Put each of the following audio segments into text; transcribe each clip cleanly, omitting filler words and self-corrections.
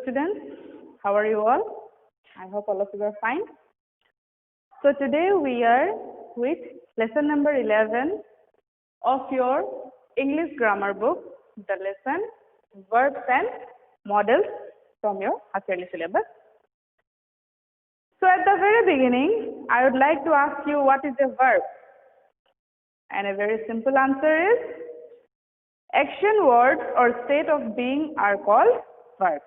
students. How are you all? I hope all of you are fine. So today we are with lesson number 11 of your English grammar book, the lesson Verbs and Models from your half-yearly syllabus. So at the very beginning, I would like to ask you what is a verb? And a very simple answer is action words or state of being are called verbs.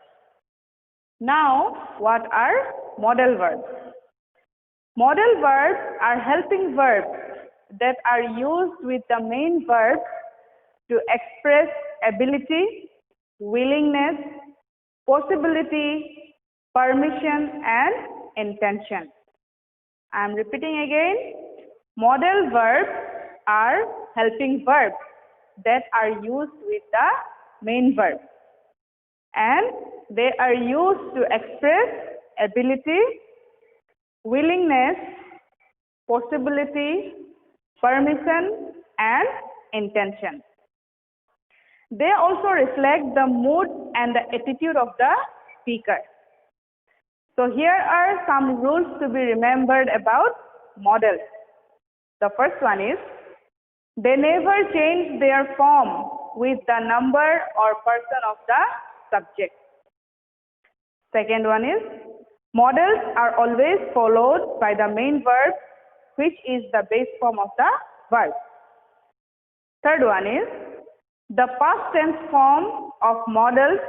Now, what are modal verbs? Modal verbs are helping verbs that are used with the main verb to express ability, willingness, possibility, permission, and intention. I am repeating again. Modal verbs are helping verbs that are used with the main verb, and they are used to express ability, willingness, possibility, permission, and intention. They also reflect the mood and the attitude of the speaker. So here are some rules to be remembered about modals. The first one is they never change their form with the number or person of the subject. Second one is modals are always followed by the main verb, which is the base form of the verb. Third one is the past tense form of modals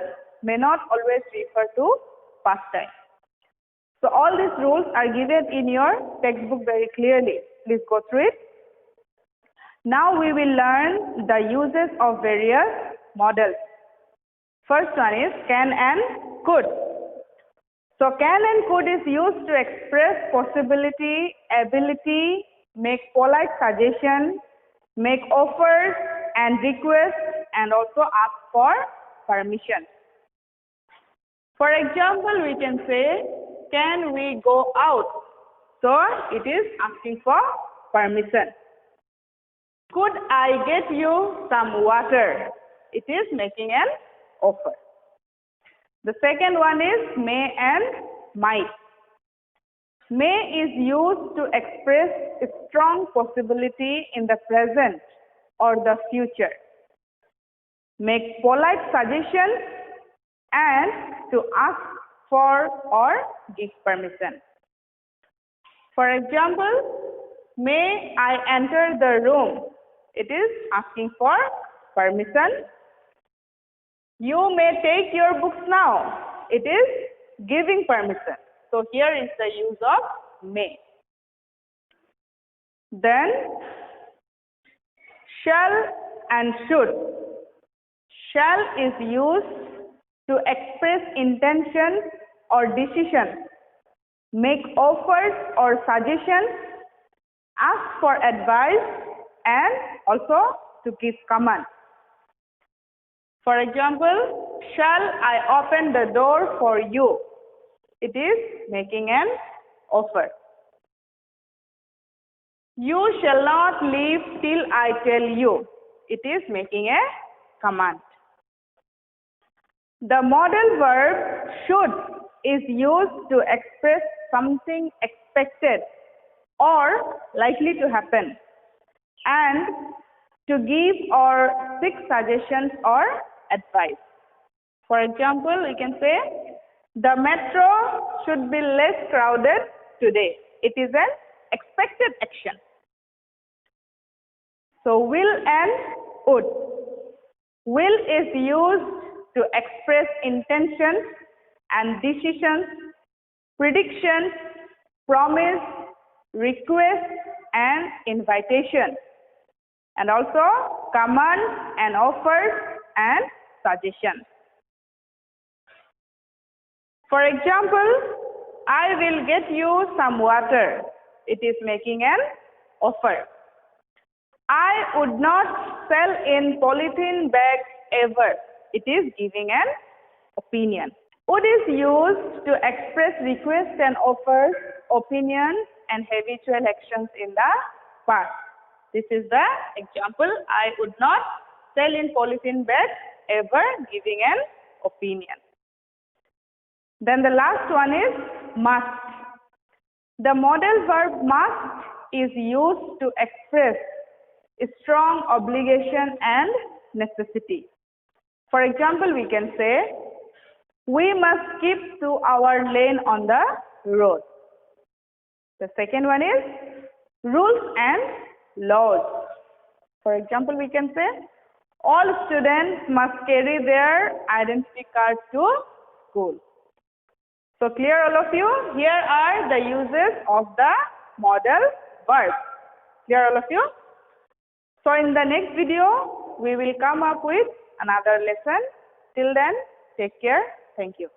may not always refer to past time. So all these rules are given in your textbook very clearly. Please go through it. Now we will learn the uses of various modals. First one is can and could. So can and could is used to express possibility, ability, make polite suggestion, make offers and requests, and also ask for permission. For example, we can say, can we go out? So it is asking for permission. Could I get you some water? It is making an offer. The second one is may and might. May is used to express a strong possibility in the present or the future. Make polite suggestions and to ask for or give permission. For example, may I enter the room? It is asking for permission. You may take your books now. It is giving permission. So here is the use of may. Then shall and should. Shall is used to express intention or decision, make offers or suggestions, ask for advice, and also to give command. For example, shall I open the door for you? It is making an offer. You shall not leave till I tell you. It is making a command. The modal verb should is used to express something expected or likely to happen, and to give or seek suggestions or advice. For example, we can say, the metro should be less crowded today. It is an expected action. So will and would. Will is used to express intentions and decisions, predictions, promise, request, and invitation, and also commands and offers and suggestions. For example, I will get you some water. It is making an offer. I would not sell in polythene bags ever. It is giving an opinion. Would is used to express requests and offers, opinions, and habitual actions in the past. This is the example. I would not sell in polythene bags ever, giving an opinion. Then the last one is must. The modal verb must is used to express a strong obligation and necessity. For example, we can say, we must keep to our lane on the road. The second one is rules and laws. For example, we can say, all students must carry their identity card to school. So clear all of you? Here are the uses of the modal verb. Clear all of you? So in the next video, we will come up with another lesson. Till then, take care. Thank you.